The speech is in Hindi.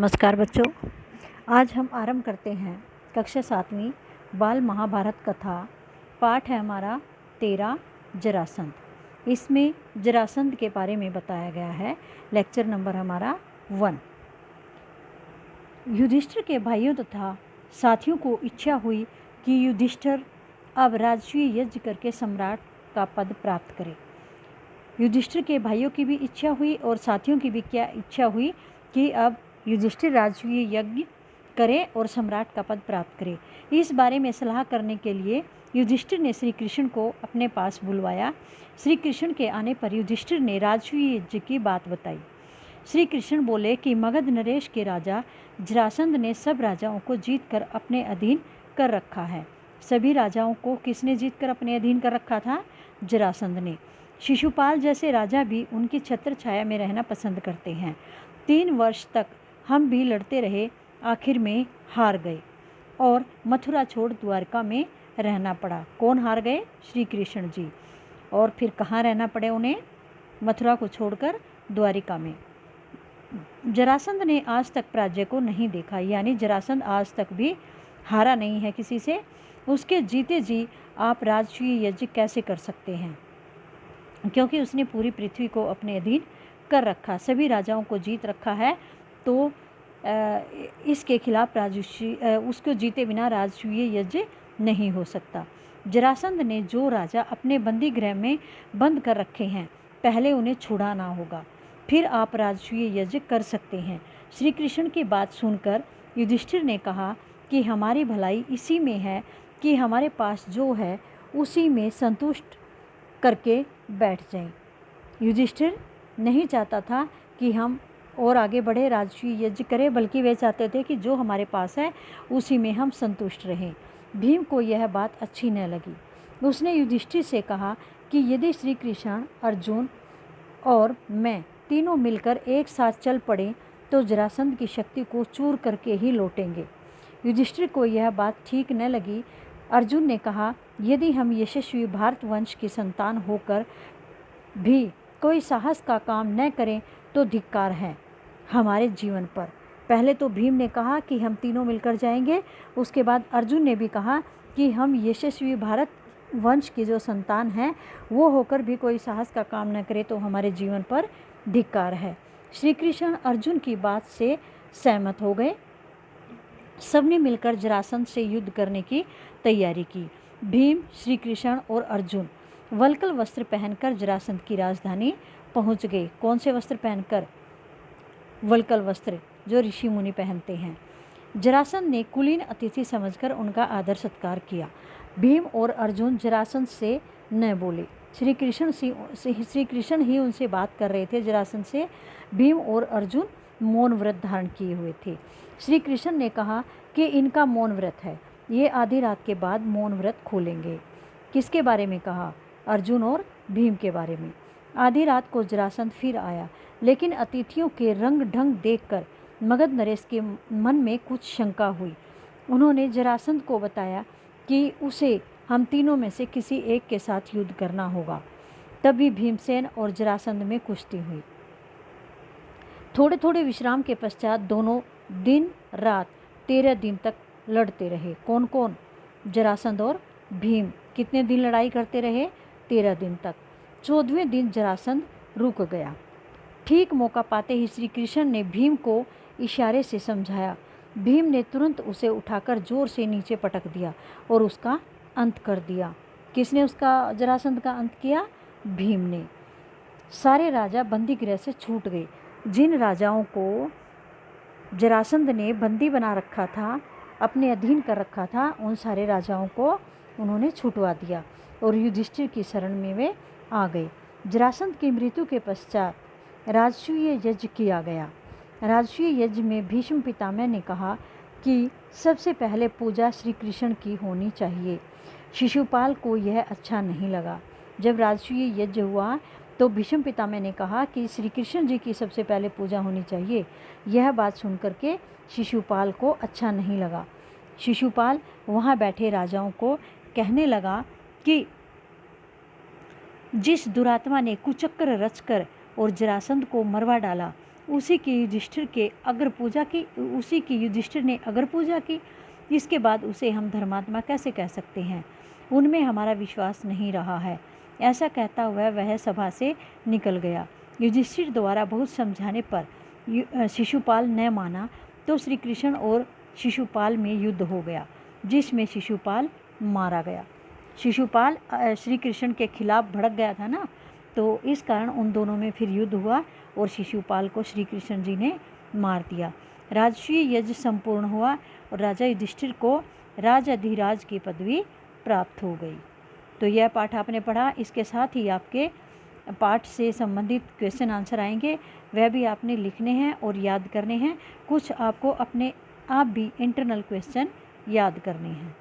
नमस्कार बच्चों, आज हम आरंभ करते हैं कक्षा 7वीं बाल महाभारत कथा। पाठ है हमारा 13 जरासंध। इसमें जरासंध के बारे में बताया गया है। लेक्चर नंबर हमारा 1। युधिष्ठिर के भाइयों तथा साथियों को इच्छा हुई कि युधिष्ठिर अब राजसूय यज्ञ करके सम्राट का पद प्राप्त करे। युधिष्ठिर के भाइयों की भी इच्छा हुई और साथियों की भी क्या इच्छा हुई कि अब युधिष्ठिर राजसूय यज्ञ करे और सम्राट का पद प्राप्त करे। इस बारे में सलाह करने के लिए युधिष्ठिर ने श्री कृष्ण को अपने पास बुलवाया। श्री कृष्ण के आने पर युधिष्ठिर ने राजसूय यज्ञ की बात बताई। श्री कृष्ण बोले कि मगध नरेश के राजा जरासंध ने सब राजाओं को जीत कर अपने अधीन कर रखा है। सभी राजाओं को किसने जीत कर अपने अधीन कर रखा था? जरासंध ने। शिशुपाल जैसे राजा भी उनकी छत्र छाया में रहना पसंद करते हैं। 3 वर्ष तक हम भी लड़ते रहे, आखिर में हार गए और मथुरा छोड़ द्वारका में रहना पड़ा। कौन हार गए? श्री कृष्ण जी। और फिर कहाँ रहना पड़े उन्हें? मथुरा को छोड़कर द्वारिका में। जरासंध ने आज तक पराजय को नहीं देखा, यानी जरासंध आज तक भी हारा नहीं है किसी से। उसके जीते जी आप राजसूय यज्ञ कैसे कर सकते हैं? क्योंकि उसने पूरी पृथ्वी को अपने अधीन कर रखा, सभी राजाओं को जीत रखा है, तो इसके खिलाफ उसको जीते बिना राजसूय यज्ञ नहीं हो सकता। जरासंध ने जो राजा अपने बंदी गृह में बंद कर रखे हैं, पहले उन्हें छुड़ाना होगा, फिर आप राजसूय यज्ञ कर सकते हैं। श्री कृष्ण की बात सुनकर युधिष्ठिर ने कहा कि हमारी भलाई इसी में है कि हमारे पास जो है उसी में संतुष्ट करके बैठ जाएं। युधिष्ठिर नहीं चाहता था कि हम और आगे बढ़े, राजसूय यज्ञ करें, बल्कि वे चाहते थे कि जो हमारे पास है उसी में हम संतुष्ट रहें। भीम को यह बात अच्छी न लगी। उसने युधिष्ठिर से कहा कि यदि श्री कृष्ण, अर्जुन और मैं तीनों मिलकर एक साथ चल पड़े तो जरासंध की शक्ति को चूर करके ही लौटेंगे। युधिष्ठिर को यह बात ठीक न लगी। अर्जुन ने कहा, यदि हम यशस्वी भारत वंश की संतान होकर भी कोई साहस का काम न करें तो धिक्कार है हमारे जीवन पर। पहले तो भीम ने कहा कि हम तीनों मिलकर जाएंगे, उसके बाद अर्जुन ने भी कहा कि हम यशस्वी भारत वंश की जो संतान है वो होकर भी कोई साहस का काम न करे तो हमारे जीवन पर धिक्कार है। श्री कृष्ण अर्जुन की बात से सहमत हो गए। सबने मिलकर जरासंध से युद्ध करने की तैयारी की। भीम, श्री कृष्ण और अर्जुन वल्कल वस्त्र पहनकर जरासंध की राजधानी पहुंच गए। कौन से वस्त्र पहनकर? वल्कल वस्त्र, जो ऋषि मुनि पहनते हैं। जरासंध ने कुलीन अतिथि समझकर उनका आदर सत्कार किया। भीम और अर्जुन जरासंध से न बोले। श्री कृष्ण ही उनसे बात कर रहे थे। जरासंध से भीम और अर्जुन मौन व्रत धारण किए हुए थे। श्री कृष्ण ने कहा कि इनका मौन व्रत है, ये आधी रात के बाद मौन व्रत खोलेंगे। किसके बारे में कहा? अर्जुन और भीम के बारे में। आधी रात को जरासंध फिर आया, लेकिन अतिथियों के रंग ढंग देखकर मगध नरेश के मन में कुछ शंका हुई। उन्होंने जरासंध को बताया कि उसे हम तीनों में से किसी एक के साथ युद्ध करना होगा। तभी भीमसेन और जरासंध में कुश्ती हुई। थोड़े थोड़े विश्राम के पश्चात दोनों दिन रात 13 दिन तक लड़ते रहे। कौन कौन? जरासंध और भीम। कितने दिन लड़ाई करते रहे? 13 दिन तक। 14वें दिन जरासंध रुक गया। ठीक मौका पाते ही श्री कृष्ण ने भीम को इशारे से समझाया। भीम ने तुरंत उसे उठाकर जोर से नीचे पटक दिया और उसका अंत कर दिया। किसने उसका जरासंध का अंत किया? भीम ने। सारे राजा बंदी गृह से छूट गए। जिन राजाओं को जरासंध ने बंदी बना रखा था, अपने अधीन कर रखा था, उन सारे राजाओं को उन्होंने छुटवा दिया और युधिष्ठिर की शरण में वे आ गए। जरासंध की मृत्यु के पश्चात राजसूय यज्ञ किया गया। राजसूय यज्ञ में भीष्म पितामह ने कहा कि सबसे पहले पूजा श्री कृष्ण की होनी चाहिए। शिशुपाल को यह अच्छा नहीं लगा। जब राजसूय यज्ञ हुआ तो भीष्म पितामह ने कहा कि श्री कृष्ण जी की सबसे पहले पूजा होनी चाहिए। यह बात सुनकर के शिशुपाल को अच्छा नहीं लगा। शिशुपाल वहाँ बैठे राजाओं को कहने लगा कि जिस दुरात्मा ने कुचक्र रचकर और जरासंध को मरवा डाला, उसी की युधिष्ठिर ने अगर पूजा की। इसके बाद उसे हम धर्मात्मा कैसे कह सकते हैं? उनमें हमारा विश्वास नहीं रहा है। ऐसा कहता हुआ वह सभा से निकल गया। युधिष्ठिर द्वारा बहुत समझाने पर शिशुपाल न माना तो श्री कृष्ण और शिशुपाल में युद्ध हो गया, जिसमें शिशुपाल मारा गया। शिशुपाल श्री कृष्ण के खिलाफ भड़क गया था ना, तो इस कारण उन दोनों में फिर युद्ध हुआ और शिशुपाल को श्री कृष्ण जी ने मार दिया। राजसूय यज्ञ संपूर्ण हुआ और राजा युधिष्ठिर को राजाधिराज की पदवी प्राप्त हो गई। तो यह पाठ आपने पढ़ा। इसके साथ ही आपके पाठ से संबंधित क्वेश्चन आंसर आएंगे, वह भी आपने लिखने हैं और याद करने हैं। कुछ आपको अपने आप भी इंटरनल क्वेश्चन याद करने हैं।